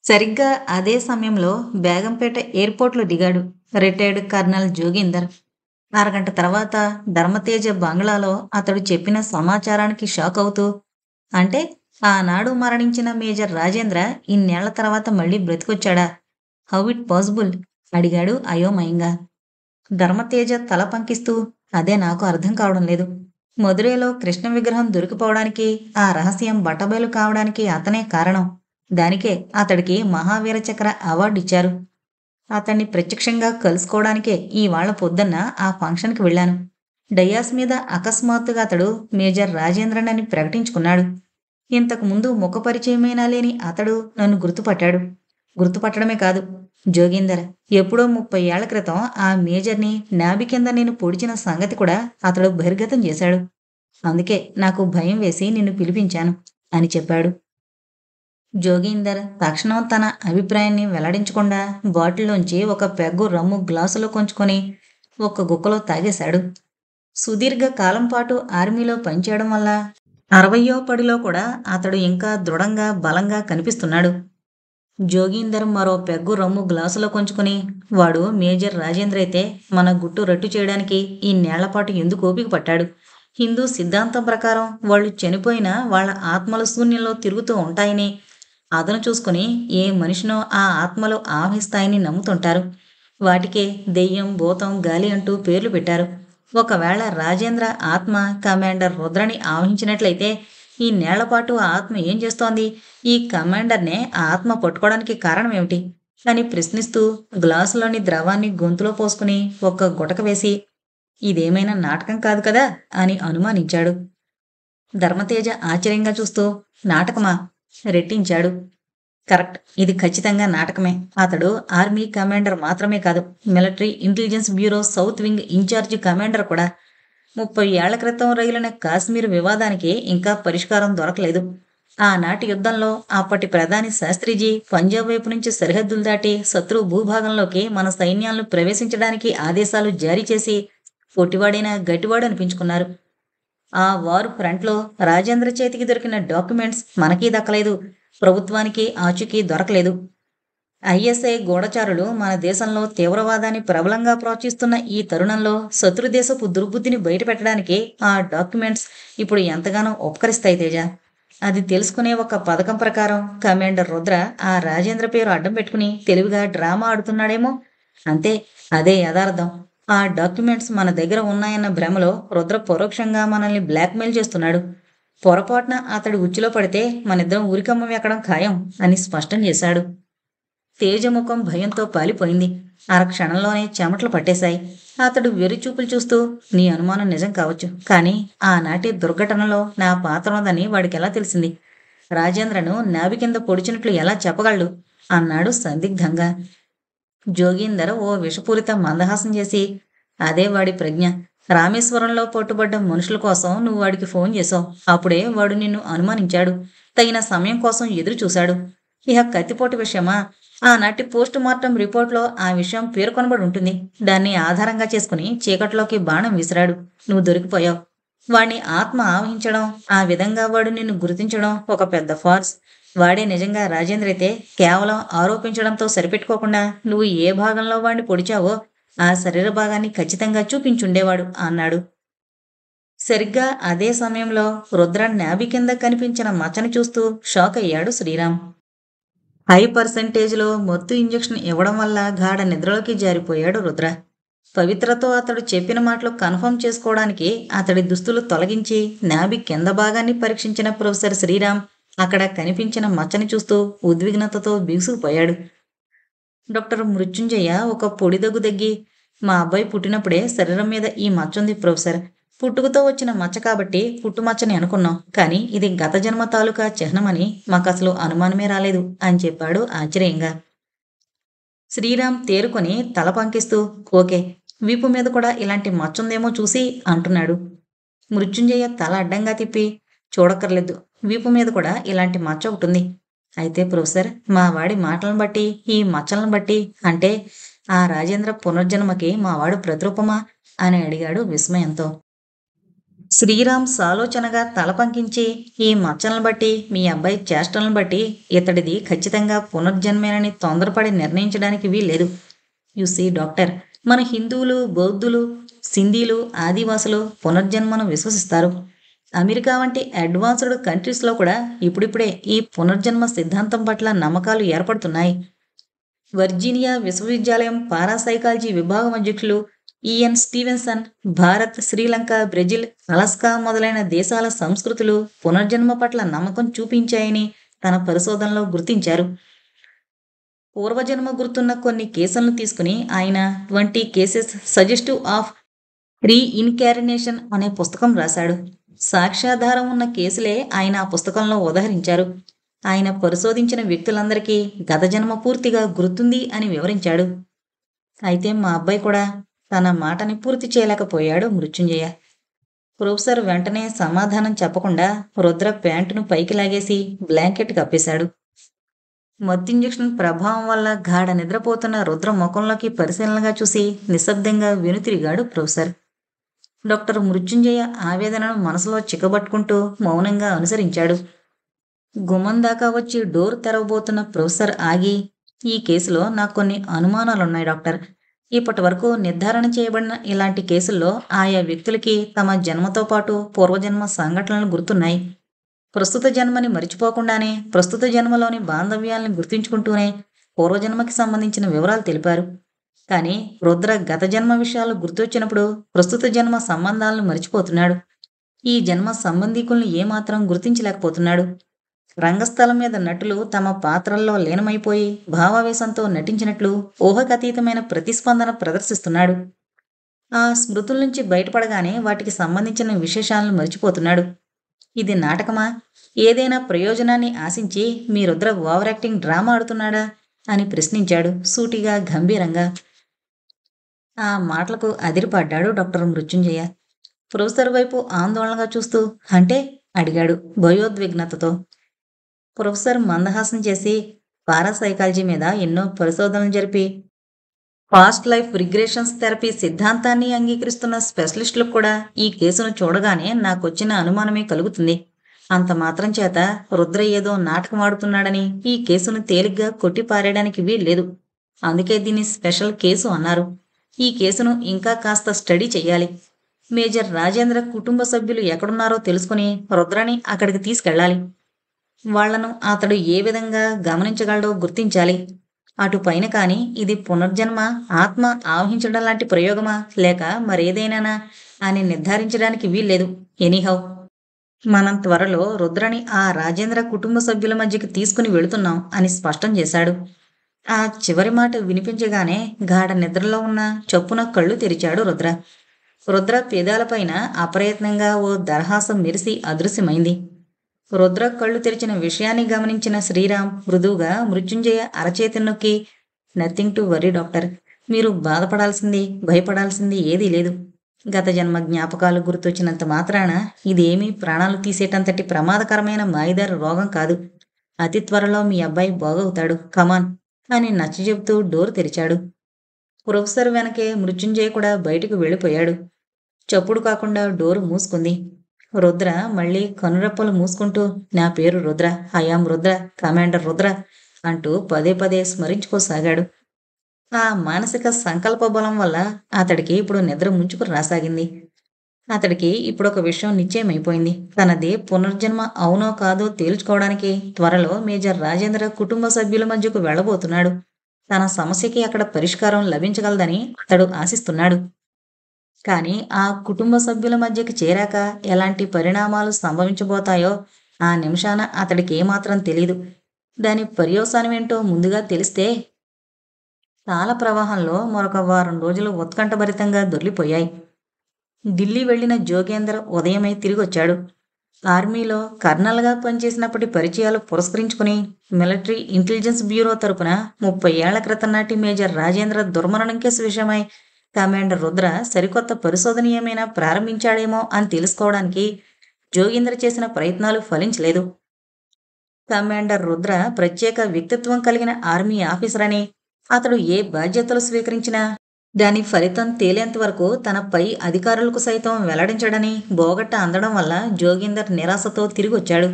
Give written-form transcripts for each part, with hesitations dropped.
సరిగ్గా అదే సమయంలో బేగంపేట ఎయిర్‌పోర్ట్‌లో దిగాడు రిటైర్డ్ కర్నల్ జోగీందర్. అరగంట తర్వాత ధర్మతేజ బంగ్లాలో అతడు చెప్పిన సమాచారానికి షాకవుతూ, అంటే ఆనాడు మరణించిన మేజర్ రాజేంద్ర ఇన్నేళ్ల తర్వాత మళ్ళీ బ్రతికొచ్చాడా? How it possible? అడిగాడు అయోమయంగా. ధర్మతేజ తల పంకిస్తూ, అదే నాకు అర్థం కావడం లేదు. మదురైలో కృష్ణ విగ్రహం దొరికిపోవడానికి, ఆ రహస్యం బట్టబయలు కావడానికి అతనే కారణం. దానికే అతడికి మహావీర చక్ర అవార్డిచ్చారు. అతన్ని ప్రత్యక్షంగా కలుసుకోవడానికే ఇవాళ పొద్దున్న ఆ ఫంక్షన్‌కి వెళ్ళాను. డయాస్ మీద అకస్మాత్తుగా అతడు మేజర్ రాజేంద్రన్ అని ప్రకటించుకున్నాడు. ఇంతకు ముందు ముఖపరిచయమైనా లేని అతడు నన్ను గుర్తుపట్టాడు. గుర్తుపట్టడమే కాదు, జోగీందర్ ఎప్పుడో 30 ఏళ్ల క్రితం ఆ మేజర్‌ని నాభి కింద నేను పొడిచిన సంగతి కూడా అతడు బహిర్గతం చేశాడు. అందుకే నాకు భయం వేసి నిన్ను పిలిపించాను అని చెప్పాడు. జోగీందర్ తక్షణం తన అభిప్రాయాన్ని వెల్లడించకుండా బాటిల్లోంచి ఒక పెగ్గు రమ్ము గ్లాసులో కొంచుకొని ఒక్క గుక్కలో తాగేశాడు. సుదీర్ఘ కాలం పాటు ఆర్మీలో పనిచేయడం వల్ల 60వ పడిలో కూడా అతడు ఇంకా దృఢంగా, బలంగా కనిపిస్తున్నాడు. జోగీందర్ మరో పెగ్గు రమ్ము గ్లాసులో కొంచుకుని, వాడు మేజర్ రాజేంద్ర అయితే మన గుట్టు రట్టు చేయడానికి ఇన్నేళ్లపాటు ఎందుకు ఓపిక పట్టాడు? హిందూ సిద్ధాంతం ప్రకారం వాళ్ళు చనిపోయినా వాళ్ళ ఆత్మలు శూన్యంలో తిరుగుతూ ఉంటాయని, అదను చూసుకుని ఏ మనిషినో ఆ ఆత్మలు ఆవహిస్తాయని నమ్ముతుంటారు. వాటికే దెయ్యం, భూతం, గాలి అంటూ పేర్లు పెట్టారు. ఒకవేళ రాజేంద్ర ఆత్మ కమాండర్ రుద్రని ఆవహించినట్లయితే ఈ నేళ్లపాటు ఆ ఆత్మ ఏం చేస్తోంది? ఈ కమాండర్‌నే ఆ ఆత్మ పట్టుకోవడానికి కారణం ఏమిటి? అని ప్రశ్నిస్తూ గ్లాసులోని ద్రవాన్ని గొంతులో పోసుకుని ఒక్క గుటక వేసి, ఇదేమైనా నాటకం కాదు కదా అని అనుమానించాడు. ధర్మతేజ ఆశ్చర్యంగా చూస్తూ, నాటకమా? రెట్టించాడు. కరెక్ట్. ఇది ఖచ్చితంగా నాటకమే. అతడు ఆర్మీ కమాండర్ మాత్రమే కాదు, military intelligence bureau south wing incharge commander కూడా. 30 ఏళ్ల క్రితం రగిలిన కాశ్మీర్ వివాదానికి ఇంకా పరిష్కారం దొరకలేదు. ఆనాటి యుద్ధంలో అప్పటి ప్రధాని శాస్త్రిజీ పంజాబ్ వైపు నుంచి సరిహద్దులు దాటి శత్రు భూభాగంలోకి మన సైన్యాలను ప్రవేశించడానికి ఆదేశాలు జారీ చేసి పొట్టివాడైన గట్టివాడు అనిపించుకున్నారు. ఆ వార్ ఫ్రంట్లో రాజేంద్ర చేతికి దొరికిన డాక్యుమెంట్స్ మనకీ దక్కలేదు, ప్రభుత్వానికి ఆచూకీ దొరకలేదు. ఐఎస్ఐ గూఢచారులు మన దేశంలో తీవ్రవాదాన్ని ప్రబలంగా ప్రోత్సహిస్తున్న ఈ తరుణంలో శత్రుదేశపు దుర్బుద్ధిని బయటపెట్టడానికి ఆ డాక్యుమెంట్స్ ఇప్పుడు ఎంతగానో ఉపకరిస్తాయి తేజ. అది తెలుసుకునే ఒక పథకం ప్రకారం కమాండర్ రుద్ర ఆ రాజేంద్ర పేరు అడ్డం పెట్టుకుని తెలివిగా డ్రామా ఆడుతున్నాడేమో. అంతే, అదే యథార్థం. ఆ డాక్యుమెంట్స్ మన దగ్గర ఉన్నాయన్న భ్రమలో రుద్ర పరోక్షంగా మనల్ని బ్లాక్మెయిల్ చేస్తున్నాడు. పొరపాటున అతడి ఉచ్చులో పడితే మనిద్దరం ఉరికమ్మం ఎక్కడం ఖాయం అని స్పష్టం చేశాడు. తేజముఖం భయంతో పాలిపోయింది. అరక్షణంలోనే చెమటలు పట్టేశాయి. అతడు వెర్రిచూపులు చూస్తూ, నీ అనుమానం నిజం కావచ్చు, కానీ ఆనాటి దుర్ఘటనలో నా పాత్ర ఉన్నదని వాడికెలా తెలిసింది? రాజేంద్రను నాభి కింద పొడిచినట్లు ఎలా చెప్పగలడు? అన్నాడు సందిగ్ధంగా. జోగీందర్ ఓ విషపూరిత మందహాసం చేసి, అదే వాడి ప్రజ్ఞ. రామేశ్వరంలో పట్టుబడ్డ మనుషుల కోసం నువ్వు వాడికి ఫోన్ చేశావు. అప్పుడే వాడు నిన్ను అనుమానించాడు. తగిన సమయం కోసం ఎదురు చూశాడు. ఇహ కత్తిపోటు విషయమా? ఆనాటి పోస్ట్ మార్టం రిపోర్ట్లో ఆ విషయం పేర్కొనబడి ఉంటుంది. దాన్ని ఆధారంగా చేసుకుని చీకట్లోకి బాణం విసిరాడు. నువ్వు దొరికిపోయావు. వాణ్ణి ఆత్మ ఆవహించడం, ఆ విధంగా వాడు నిన్ను గుర్తించడం ఒక పెద్ద ఫార్స్. వాడే నిజంగా రాజేంద్ర అయితే కేవలం ఆరోపించడంతో సరిపెట్టుకోకుండా నువ్వు ఏ భాగంలో వాణ్ణి పొడిచావో ఆ శరీర భాగాన్ని ఖచ్చితంగా చూపించుండేవాడు అన్నాడు. సరిగ్గా అదే సమయంలో రుద్ర నాభి కింద కనిపించిన మచ్చని చూస్తూ షాక్ అయ్యాడు శ్రీరామ్. హై పర్సెంటేజ్లో మత్తు ఇంజెక్షన్ ఇవ్వడం వల్ల గాఢ నిద్రలోకి జారిపోయాడు రుద్ర. పవిత్రతో అతడు చెప్పిన మాటలు కన్ఫర్మ్ చేసుకోవడానికి అతడి దుస్తులు తొలగించి నాభి కింద భాగాన్ని పరీక్షించిన ప్రొఫెసర్ శ్రీరామ్ అక్కడ కనిపించిన మచ్చని చూస్తూ ఉద్విగ్నతతో బిగుసుకుపోయాడు. డాక్టర్ మృత్యుంజయ ఒక పొడిదగ్గు దగ్గి, మా అబ్బాయి పుట్టినప్పుడే శరీరం మీద ఈ మచ్చ ఉంది ప్రొఫెసర్. పుట్టుకతో వచ్చిన మచ్చ కాబట్టి పుట్టుమచ్చని అనుకున్నాం, కానీ ఇది గత జన్మ తాలూకా చిహ్నమని మాకసలు అనుమానమే రాలేదు అని చెప్పాడు ఆశ్చర్యంగా. శ్రీరామ్ తేరుకొని తల పంకిస్తూ, ఓకే, వీపు మీద కూడా ఇలాంటి మచ్చుందేమో చూసి అంటున్నాడు. మృత్యుంజయ తల అడ్డంగా తిప్పి, చూడక్కర్లేదు, వీపు మీద కూడా ఇలాంటి మచ్చ ఒకటుంది. అయితే ప్రొఫెసర్, మా వాడి మాటలను బట్టి, ఈ మచ్చలను బట్టి, అంటే ఆ రాజేంద్ర పునర్జన్మకి మా వాడు ప్రతిరూపమా అని అడిగాడు విస్మయంతో. శ్రీరామ్ సాలోచనగా తల పంకించి, ఈ మచ్చలను బట్టి, మీ అబ్బాయి చేష్టలను బట్టి ఇతడిది ఖచ్చితంగా పునర్జన్మేనని తొందరపడి నిర్ణయించడానికి వీల్లేదు. డాక్టర్, మన హిందువులు, బౌద్ధులు, సింధీలు, ఆదివాసులు పునర్జన్మను విశ్వసిస్తారు. అమెరికా వంటి అడ్వాన్స్డ్ కంట్రీస్లో కూడా ఇప్పుడిప్పుడే ఈ పునర్జన్మ సిద్ధాంతం పట్ల నమ్మకాలు ఏర్పడుతున్నాయి. వర్జీనియా విశ్వవిద్యాలయం పారాసైకాలజీ విభాగం అధ్యక్షులు Ian Stevenson, Bharat, Sri Lanka, Brazil, Alaska మొదలైన దేశాల సంస్కృతులు పునర్జన్మ పట్ల నమ్మకం చూపించాయని తన పరిశోధనలో గుర్తించారు. పూర్వజన్మ గుర్తున్న కొన్ని కేసులను తీసుకుని ఆయన 20 కేసెస్ సజెస్టివ్ ఆఫ్ రీఇన్కారినేషన్ అనే పుస్తకం రాశాడు. సాక్ష్యాధారం ఉన్న కేసులే ఆయన ఆ పుస్తకంలో ఉదహరించారు. ఆయన పరిశోధించిన వ్యక్తులందరికీ గత జన్మ పూర్తిగా గుర్తుంది అని వివరించాడు. అయితే మా అబ్బాయి కూడా తన మాటని పూర్తి చేయలేకపోయాడు మృత్యుంజయ. ప్రొఫెసర్ వెంటనే సమాధానం చెప్పకుండా రుద్ర ప్యాంటును పైకి లాగేసి బ్లాంకెట్ కప్పేశాడు. మత్తింజెక్షన్ ప్రభావం వల్ల గాఢ నిద్రపోతున్న రుద్ర ముఖంలోకి పరిశీలనగా చూసి నిశ్శబ్దంగా వెనుతిరిగాడు ప్రొఫెసర్. డాక్టర్ మృత్యుంజయ ఆవేదనను మనసులో చిక్కబట్టుకుంటూ మౌనంగా అనుసరించాడు. గుమ్మం దాకా వచ్చి డోర్ తెరవబోతున్న ప్రొఫెసర్ ఆగి, ఈ కేసులో నాకు కొన్ని అనుమానాలున్నాయి డాక్టర్. ఇప్పటి వరకు నిర్ధారణ చేయబడిన ఇలాంటి కేసుల్లో ఆయా వ్యక్తులకి తమ జన్మతో పాటు పూర్వజన్మ సంఘటనలు గుర్తున్నాయి. ప్రస్తుత జన్మని మరిచిపోకుండానే ప్రస్తుత జన్మలోని బాంధవ్యాల్ని గుర్తించుకుంటూనే పూర్వజన్మకి సంబంధించిన వివరాలు తెలిపారు. కానీ రుద్ర గత జన్మ విషయాలు గుర్తొచ్చినప్పుడు ప్రస్తుత జన్మ సంబంధాలను మరిచిపోతున్నాడు. ఈ జన్మ సంబంధీకుల్ని ఏమాత్రం గుర్తించలేకపోతున్నాడు. రంగస్థలం మీద నటులు తమ పాత్రల్లో లీనమైపోయి భావావేశంతో నటించినట్లు ఊహకతీతమైన ప్రతిస్పందన ప్రదర్శిస్తున్నాడు. ఆ స్మృతుల నుంచి బయటపడగానే వాటికి సంబంధించిన విశేషాలను మరిచిపోతున్నాడు. ఇది నాటకమా? ఏదైనా ప్రయోజనాన్ని ఆశించి మీ రుద్ర ఓవర్ యాక్టింగ్ డ్రామా ఆడుతున్నాడా అని ప్రశ్నించాడు సూటిగా, గంభీరంగా. ఆ మాటలకు అదిరిపడ్డాడు డాక్టర్ మృత్యుంజయ. ప్రొఫెసర్ వైపు ఆందోళనగా చూస్తూ అంటే అడిగాడు భయోద్విగ్నతతో. ప్రొఫెసర్ మందహాసం చేసి, పారాసైకాలజీ మీద ఎన్నో పరిశోధనలు జరిపి పాస్ట్ లైఫ్ రిగ్రెషన్స్ థెరపీ సిద్ధాంతాన్ని అంగీకరిస్తున్న స్పెషలిస్టులకు కూడా ఈ కేసును చూడగానే నాకొచ్చిన అనుమానమే కలుగుతుంది. అంత మాత్రం చేత రుద్ర ఏదో నాటకం ఆడుతున్నాడని ఈ కేసును తేలిగ్గా కొట్టిపారేయడానికి వీల్లేదు. అందుకే దీన్ని స్పెషల్ కేసు అన్నారు. ఈ కేసును ఇంకా కాస్త స్టడీ చెయ్యాలి. మేజర్ రాజేంద్ర కుటుంబ సభ్యులు ఎక్కడున్నారో తెలుసుకుని రుద్రని అక్కడికి తీసుకెళ్ళాలి. వాళ్లను అతడు ఏ విధంగా గమనించగలడో గుర్తించాలి. అటు పైన కాని ఇది పునర్జన్మ, ఆత్మ ఆవహించడం లాంటి ప్రయోగమా లేక మరేదైనానా అని నిర్ధారించడానికి వీల్లేదు. ఎనీహౌ, మనం త్వరలో రుద్రని ఆ రాజేంద్ర కుటుంబ సభ్యుల మధ్యకి తీసుకుని వెళుతున్నాం అని స్పష్టం చేశాడు. ఆ చివరి మాట వినిపించగానే గాఢ నిద్రలో ఉన్న చప్పున కళ్ళు తెరిచాడు రుద్ర. రుద్ర పెదాలపైన అప్రయత్నంగా ఓ దరహాసం మెరిసి అదృశ్యమైంది. రుద్ర కళ్ళు తెరిచిన విషయాన్ని గమనించిన శ్రీరామ్ మృదువుగా మృత్యుంజయ అరచేతి నొక్కి, నథింగ్ టు వరీ డాక్టర్. మీరు బాధపడాల్సింది, భయపడాల్సింది ఏదీ లేదు. గత జన్మ జ్ఞాపకాలు గుర్తొచ్చినంత మాత్రాన ఇదేమీ ప్రాణాలు తీసేటంతటి ప్రమాదకరమైన మాయిదారు రోగం కాదు. అతి త్వరలో మీ అబ్బాయి బాగవుతాడు. కమాన్ అని నచ్చజెబుతూ డోర్ తెరిచాడు. ప్రొఫెసర్ వెనకే మృత్యుంజయ కూడా బయటకు వెళ్ళిపోయాడు. చప్పుడు కాకుండా డోరు మూసుకుంది. రుద్ర మళ్ళీ కనురెప్పలు మూసుకుంటూ, నా పేరు రుద్ర, ఐయాం రుద్ర, కమాండర్ రుద్ర అంటూ పదే పదే స్మరించుకోసాగాడు. ఆ మానసిక సంకల్ప బలం వల్ల అతడికి ఇప్పుడు నిద్ర ముంచుకు రాసాగింది. అతడికి ఇప్పుడొక విషయం నిశ్చయమైపోయింది. తనది పునర్జన్మ అవునో కాదో తేల్చుకోవడానికి త్వరలో మేజర్ రాజేంద్ర కుటుంబ సభ్యుల మధ్యకు వెళ్ళబోతున్నాడు. తన సమస్యకి అక్కడ పరిష్కారం లభించగలదని అతడు ఆశిస్తున్నాడు. కానీ ఆ కుటుంబ సభ్యుల మధ్యకి చేరాక ఎలాంటి పరిణామాలు సంభవించబోతాయో ఆ నిమిషాన అతడికి ఏమాత్రం తెలీదు. దాని పర్యవసానమేంటో ముందుగా తెలిస్తే కాల ప్రవాహంలో మరొక వారం రోజులు ఉత్కంఠభరితంగా దొర్లిపోయాయి. ఢిల్లీ వెళ్లిన జోగేందర్ ఉదయమై తిరిగొచ్చాడు. ఆర్మీలో కర్నల్గా పనిచేసినప్పటి పరిచయాలు పురస్కరించుకుని మిలిటరీ ఇంటెలిజెన్స్ బ్యూరో తరపున 30 ఏళ్ల క్రితం నాటి మేజర్ రాజేంద్ర దుర్మరణం కేసు విషయమై కమాండర్ రుద్ర సరికొత్త పరిశోధన ఏమైనా ప్రారంభించాడేమో అని తెలుసుకోవడానికి జోగేంద్ర చేసిన ప్రయత్నాలు ఫలించలేదు. కమాండర్ రుద్ర ప్రత్యేక వ్యక్తిత్వం కలిగిన ఆర్మీ ఆఫీసర్ అని, అతడు ఏ బాధ్యతలు స్వీకరించినా దాని ఫలితం తేలేంత వరకు తన పై అధికారులకు సైతం వెల్లడించడని బోగట్ట అందడం వల్ల జోగీందర్ నిరాశతో తిరిగొచ్చాడు.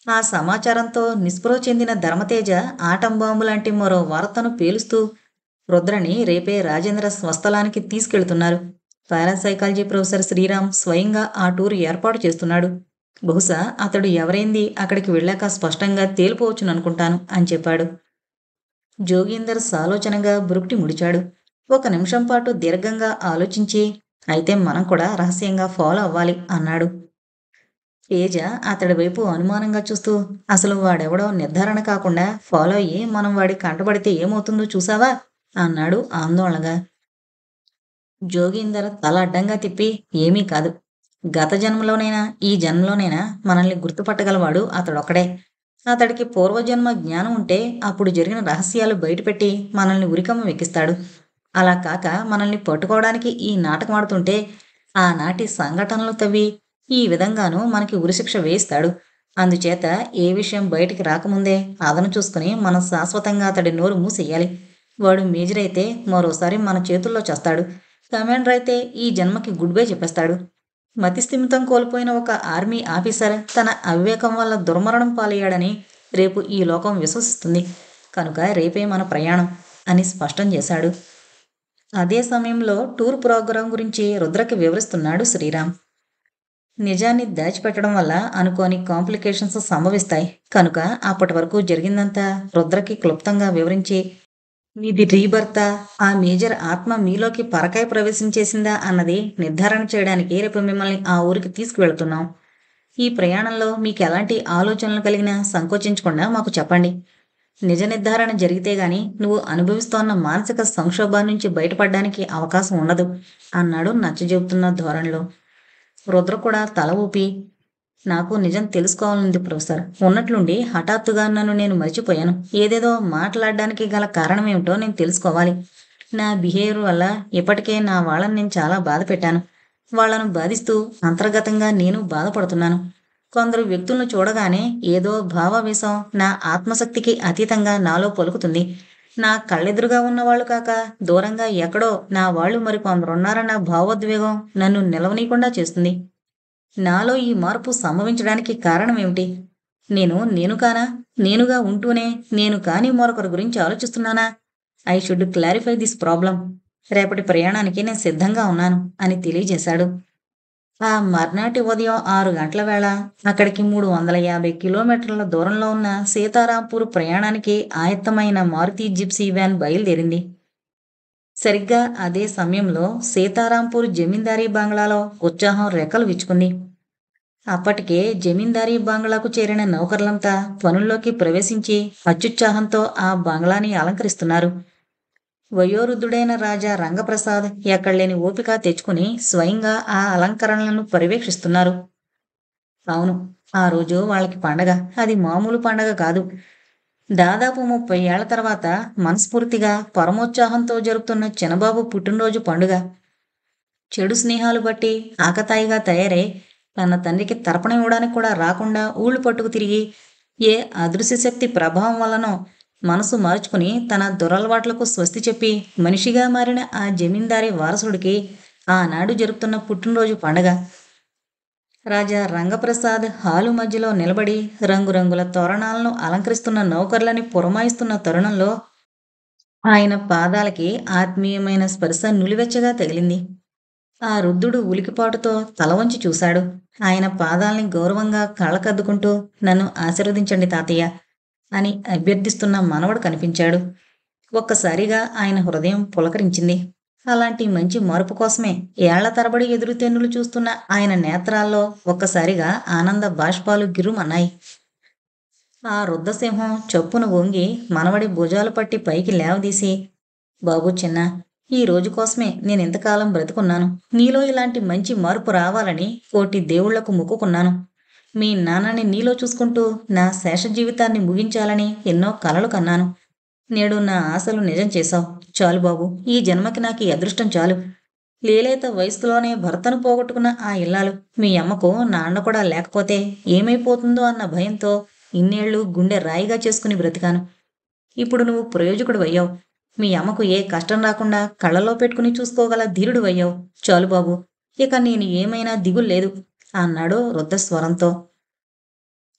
ఆ సమాచారంతో నిస్పృహ చెందిన ధర్మతేజ ఆటం బాంబు లాంటి మరో వార్తను పేలుస్తూ రుద్రని రేపే రాజేంద్ర స్వస్థలానికి తీసుకెళ్తున్నారు. పారాసైకాలజీ ప్రొఫెసర్ శ్రీరామ్ స్వయంగా ఆ టూర్ ఏర్పాటు చేస్తున్నాడు. బహుశా అతడు ఎవరైంది అక్కడికి వెళ్ళాక స్పష్టంగా తేలిపోవచ్చుననుకుంటాను అని చెప్పాడు. జోగీందర్ సాలోచనగా బురుక్టి ముడిచాడు. ఒక నిమిషం పాటు దీర్ఘంగా ఆలోచించి, అయితే మనం కూడా రహస్యంగా ఫాలో అవ్వాలి అన్నాడు. తేజ అతడి వైపు అనుమానంగా చూస్తూ, అసలు వాడెవడో నిర్ధారణ కాకుండా ఫాలో అయ్యి మనం వాడి కంటబడితే ఏమవుతుందో చూసావా అన్నాడు ఆందోళనగా. జోగీందర్ తల అడ్డంగా తిప్పి, ఏమీ కాదు. గత జన్మలోనైనా ఈ జన్మలోనైనా మనల్ని గుర్తుపట్టగలవాడు అతడొక్కడే. అతడికి పూర్వజన్మ జ్ఞానం ఉంటే అప్పుడు జరిగిన రహస్యాలు బయటపెట్టి మనల్ని ఉరికమ్మ వెక్కిస్తాడు. అలా కాక మనల్ని పట్టుకోవడానికి ఈ నాటకం ఆడుతుంటే ఆనాటి సంఘటనలు తవ్వి ఈ విధంగానూ మనకి ఉరిశిక్ష వేయిస్తాడు. అందుచేత ఏ విషయం బయటికి రాకముందే అదను చూసుకుని మనం శాశ్వతంగా అతడి నోరు మూసేయాలి. వాడు మేజర్ అయితే మరోసారి మన చేతుల్లో చేస్తాడు. కమాండర్ అయితే ఈ జన్మకి గుడ్ బై చెప్పేస్తాడు. మతిస్థిమితం కోల్పోయిన ఒక ఆర్మీ ఆఫీసర్ తన అవివేకం వల్ల దుర్మరణం పాలయ్యాడని రేపు ఈ లోకం విశ్వసిస్తుంది. కనుక రేపే మన ప్రయాణం అని స్పష్టం చేశాడు. అదే సమయంలో టూర్ ప్రోగ్రాం గురించి రుద్రకి వివరిస్తున్నాడు శ్రీరామ్. నిజాన్ని దాచిపెట్టడం వల్ల అనుకోని కాంప్లికేషన్స్ సంభవిస్తాయి. కనుక అప్పటి వరకు జరిగిందంతా రుద్రకి క్లుప్తంగా వివరించి, మీది రీబర్తా, ఆ మేజర్ ఆత్మ మీలోకి పరకాయ ప్రవేశించేసిందా అన్నది నిర్ధారణ చేయడానికి రేపు మిమ్మల్ని ఆ ఊరికి తీసుకువెళుతున్నాం. ఈ ప్రయాణంలో మీకు ఎలాంటి ఆలోచనలు కలిగినా సంకోచించకుండా మాకు చెప్పండి. నిజ నిర్ధారణ జరిగితే గాని నువ్వు అనుభవిస్తోన్న మానసిక సంక్షోభాన్ని నుంచి బయటపడడానికి అవకాశం ఉండదు అన్నాడు నచ్చజెబుతున్న ధోరణిలో. రుద్ర కూడా తల ఊపి, నాకు నిజం తెలుసుకోవాలనుంది ప్రొఫెసర్. ఉన్నట్లుండి హఠాత్తుగా నన్ను నేను మర్చిపోయాను. ఏదేదో మాట్లాడడానికి గల కారణమేమిటో నేను తెలుసుకోవాలి. నా బిహేవియర్ వల్ల ఇప్పటికే నా వాళ్ళని నేను చాలా బాధ పెట్టాను. వాళ్లను బాధిస్తూ అంతర్గతంగా నేను బాధపడుతున్నాను. కొందరు వ్యక్తులను చూడగానే ఏదో భావావేశం నా ఆత్మశక్తికి అతీతంగా నాలో పలుకుతుంది. నా కళ్ళెదురుగా ఉన్నవాళ్లు కాక దూరంగా ఎక్కడో నా వాళ్ళు మరికొందరున్నారన్న భావోద్వేగం నన్ను నిలవనీయకుండా చేస్తుంది. నాలో ఈ మార్పు సంభవించడానికి కారణమేమిటి? నేను కానా? నేనుగా ఉంటూనే నేను కాని మరొకరి గురించి ఆలోచిస్తున్నానా? I should clarify this problem. రేపటి ప్రయాణానికి నేను సిద్ధంగా ఉన్నాను అని తెలియజేశాడు. ఆ మర్నాటి ఉదయం 6 గంటల వేళ అక్కడికి 350 కిలోమీటర్ల దూరంలో ఉన్న సీతారాంపూర్ ప్రయాణానికి ఆయత్తమైన మారుతి జిప్సీ వ్యాన్ బయలుదేరింది. సరిగ్గా అదే సమయంలో సీతారాంపూర్ జమీందారీ బంగ్లాలో ఉత్సాహం రెక్కలు విచ్చుకుంది. అప్పటికే జమీందారీ బంగ్లాకు చేరిన నౌకర్లంతా పనుల్లోకి ప్రవేశించి అత్యుత్సాహంతో ఆ బంగ్లాని అలంకరిస్తున్నారు. వయోవృద్ధుడైన రాజా రంగప్రసాద్ ఎక్కడలేని ఓపిక తెచ్చుకుని స్వయంగా ఆ అలంకరణలను పర్యవేక్షిస్తున్నారు. అవును, ఆ రోజు వాళ్ళకి పండగ. అది మామూలు పండగ కాదు. దాదాపు 30 ఏళ్ల తర్వాత మనస్ఫూర్తిగా పరమోత్సాహంతో జరుపుతున్న చిన్నబాబు పుట్టినరోజు పండుగ. చెడు స్నేహాలు బట్టి ఆకతాయిగా తయారై తన తండ్రికి తర్పణం ఇవ్వడానికి కూడా రాకుండా ఊళ్ళు పట్టుకు తిరిగి ఏ అదృశ్య శక్తి ప్రభావం వల్లనో మనసు మార్చుకుని తన దురలవాట్లకు స్వస్తి చెప్పి మనిషిగా మారిన ఆ జమీందారీ వారసుడికి ఆనాడు జరుపుతున్న పుట్టినరోజు పండగ. రాజా రంగప్రసాద్ హాలు మధ్యలో నిలబడి రంగురంగుల తోరణాలను అలంకరిస్తున్న నౌకర్లని పురమాయిస్తున్న తరుణంలో ఆయన పాదాలకి ఆత్మీయమైన స్పర్శ నులివెచ్చగా తగిలింది. ఆ వృద్ధుడు ఉలికిపాటుతో తల వంచి చూశాడు. ఆయన పాదాల్ని గౌరవంగా కాళ్ళకద్దుకుంటూ, నన్ను ఆశీర్వదించండి తాతయ్య అని అభ్యర్థిస్తున్న మనవడు కనిపించాడు. ఒక్కసారిగా ఆయన హృదయం పులకరించింది. అలాంటి మంచి మార్పు కోసమే ఏళ్ల తరబడి ఎదురుతెన్నులు చూస్తున్న ఆయన నేత్రాల్లో ఒక్కసారిగా ఆనంద బాష్పాలు గిరుమన్నాయి. ఆ వృద్ధసింహం చప్పున వంగి మనవడి భుజాలు పట్టి పైకి లేవదీసి, బాబు చిన్న, ఈ రోజు కోసమే నేనింతకాలం బ్రతుకున్నాను. నీలో ఇలాంటి మంచి మార్పు రావాలని కోటి దేవుళ్లకు మొక్కుకున్నాను. మీ నాన్నని నీలో చూసుకుంటూ నా శేష జీవితాన్ని ముగించాలని ఎన్నో కలలు కన్నాను. నేడు నా ఆశలు నిజం చేశావు. చాలు బాబు, ఈ జన్మకి నాకు ఈ అదృష్టం చాలు. లేలేత వయసులోనే భర్తను పోగొట్టుకున్న ఆ ఇల్లాలు మీ అమ్మకు నాన్న కూడా లేకపోతే ఏమైపోతుందో అన్న భయంతో ఇన్నేళ్లు గుండె రాయిగా చేసుకుని బ్రతికాను. ఇప్పుడు నువ్వు ప్రయోజకుడు అయ్యావు. మీ అమ్మకు ఏ కష్టం రాకుండా కళ్ళలో పెట్టుకుని చూసుకోగల ధీరుడు అయ్యావు. చాలు బాబు, ఇక నేను ఏమైనా దిగుల్లేదు అన్నాడు వృద్ధ స్వరంతో.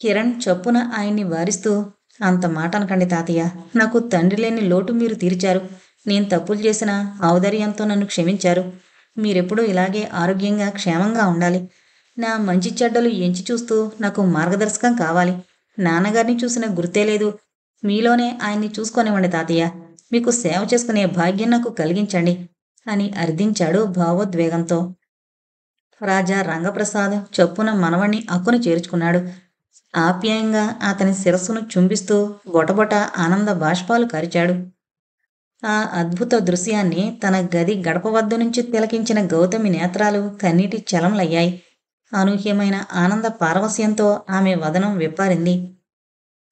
కిరణ్ చప్పున ఆయన్ని వారిస్తూ, అంత మాట అనకండి తాతయ్య. నాకు తండ్రి లేని లోటు మీరు తీర్చారు. నేను తప్పులు చేసిన ఔదార్యంతో నన్ను క్షమించారు. మీరెప్పుడూ ఇలాగే ఆరోగ్యంగా క్షేమంగా ఉండాలి. నా మంచి చెడ్డలు ఎంచి చూస్తూ నాకు మార్గదర్శకం కావాలి. నాన్నగారిని చూసిన గుర్తే లేదు. మీలోనే ఆయన్ని చూసుకొనివ్వండి తాతయ్య. మీకు సేవ చేసుకునే భాగ్యం నాకు కలిగించండి అని అర్థించాడు భావోద్వేగంతో. రాజా రంగప్రసాద్ చప్పున మనవణ్ణి అక్కున చేర్చుకున్నాడు. ఆప్యాయంగా అతని శిరస్సును చుంబిస్తూ బొటబొట ఆనంద బాష్పాలు కరిచాడు. ఆ అద్భుత దృశ్యాన్ని తన గది గడప వద్ద నుంచి తిలకించిన గౌతమి నేత్రాలు కన్నీటి చలములయ్యాయి. అనూహ్యమైన ఆనంద పారవస్యంతో ఆమె వదనం విప్పారింది.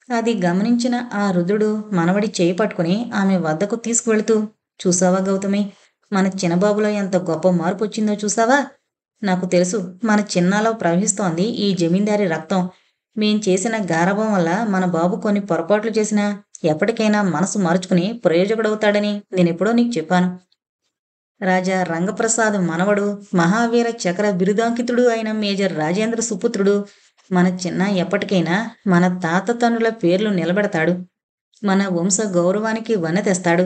అది గమనించిన ఆ రుద్రుడు మనవడి చేయి పట్టుకుని ఆమె వద్దకు తీసుకువెళుతూ, చూసావా గౌతమి, మన చిన్నబాబులో ఎంత గొప్ప మార్పు వచ్చిందో చూసావా? నాకు తెలుసు, మన చిన్నాలో ప్రవహిస్తోంది ఈ జమీందారీ రక్తం. మేం చేసిన గారాబం వల్ల మన బాబు కొన్ని పొరపాట్లు చేసినా ఎప్పటికైనా మనసు మార్చుకుని ప్రయోజకుడవుతాడని నేనెప్పుడో నీకు చెప్పాను. రాజా రంగప్రసాద్ మనవడు, మహావీర చక్ర బిరుదాంకితుడు అయిన మేజర్ రాజేంద్ర సుపుత్రుడు మన చిన్న ఎప్పటికైనా మన తాత తండ్రుల పేర్లు నిలబెడతాడు. మన వంశ గౌరవానికి వన్నె తెస్తాడు.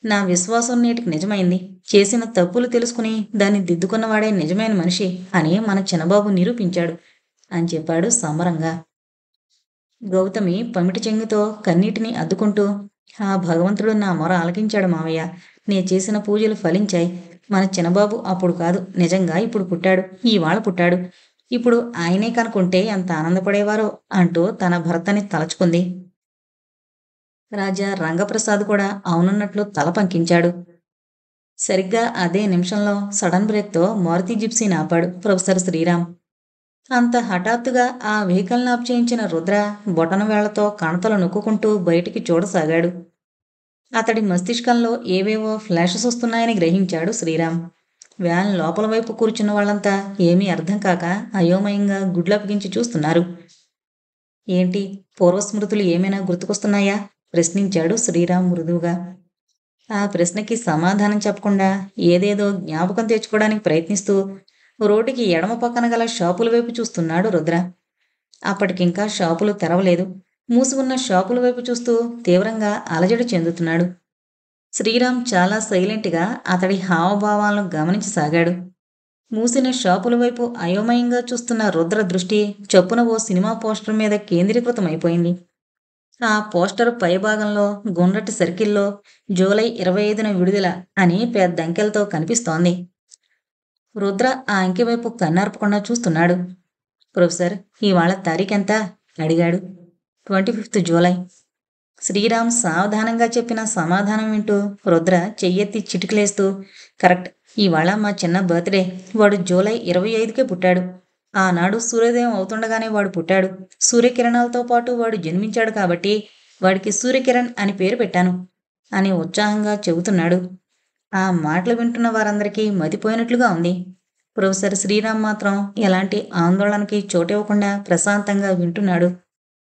నా విశ్వాసం నేటికి నిజమైంది. చేసిన తప్పులు తెలుసుకుని దాన్ని దిద్దుకున్నవాడే నిజమైన మనిషి అని మన చిన్నబాబు నిరూపించాడు అని చెప్పాడు సంబరంగా. గౌతమి పమిటి చెంగుతో కన్నీటిని అద్దుకుంటూ, ఆ భగవంతుడు నా మొర ఆలకించాడు మావయ్య. నే చేసిన పూజలు ఫలించాయి. మన చిన్నబాబు అప్పుడు కాదు, నిజంగా ఇప్పుడు పుట్టాడు. ఇవాళ పుట్టాడు. ఇప్పుడు ఆయనే కనుకుంటే ఎంత ఆనందపడేవారో అంటూ తన భర్తని తలచుకుంది. రాజా రంగప్రసాద్ కూడా అవునన్నట్లు తల పంకించాడు. సరిగ్గా అదే నిమిషంలో సడన్ బ్రేక్తో మారుతి జిప్సీని ఆపాడు ప్రొఫెసర్ శ్రీరామ్. అంత హఠాత్తుగా ఆ వెహికల్ని ఆప్ చేయించిన రుద్ర బొటన వేళ్లతో కణతలు నొక్కుంటూ బయటికి చూడసాగాడు. అతడి మస్తిష్కంలో ఏవేవో ఫ్లాషెస్ వస్తున్నాయని గ్రహించాడు శ్రీరామ్. వ్యాన్ లోపల వైపు కూర్చున్న వాళ్ళంతా ఏమీ అర్థం కాక అయోమయంగా గుడ్లప్పగించి చూస్తున్నారు. ఏంటి, పూర్వస్మృతులు ఏమైనా గుర్తుకొస్తున్నాయా? ప్రశ్నించాడు శ్రీరామ్ మృదువుగా. ఆ ప్రశ్నకి సమాధానం చెప్పకుండా ఏదేదో జ్ఞాపకం తెచ్చుకోవడానికి ప్రయత్నిస్తూ రోడ్డుకి ఎడమ పక్కన గల షాపుల వైపు చూస్తున్నాడు రుద్ర. అప్పటికింకా షాపులు తెరవలేదు. మూసి ఉన్న షాపుల వైపు చూస్తూ తీవ్రంగా అలజడి చెందుతున్నాడు. శ్రీరామ్ చాలా సైలెంట్గా అతడి హావభావాలను గమనించసాగాడు. మూసిన షాపుల వైపు అయోమయంగా చూస్తున్న రుద్ర దృష్టి చప్పున ఓ సినిమా పోస్టర్ మీద కేంద్రీకృతమైపోయింది. ఆ పోస్టర్ పైభాగంలో గుండ్రటి సర్కిల్లో జూలై 25న విడుదల అని పెద్ద అంకెలతో కనిపిస్తోంది. రుద్ర ఆ అంకె వైపు కన్నార్పకుండా చూస్తున్నాడు. ప్రొఫెసర్, ఇవాళ తారీఖెంత? అడిగాడు. 25th July. శ్రీరామ్ సావధానంగా చెప్పిన సమాధానం వింటూ రుద్ర చెయ్యెత్తి చిటికలేస్తూ, కరెక్ట్, ఇవాళ మా చిన్న బర్త్డే. వాడు జూలై 25కే పుట్టాడు. ఆనాడు సూర్యోదయం అవుతుండగానే వాడు పుట్టాడు. సూర్యకిరణాలతో పాటు వాడు జన్మించాడు కాబట్టి వాడికి సూర్యకిరణ్ అని పేరు పెట్టాను అని ఉత్సాహంగా చెబుతున్నాడు. ఆ మాటలు వింటున్న వారందరికీ మతిపోయినట్లుగా ఉంది. ప్రొఫెసర్ శ్రీరామ్ మాత్రం ఎలాంటి ఆందోళనకి చోటివ్వకుండా ప్రశాంతంగా వింటున్నాడు.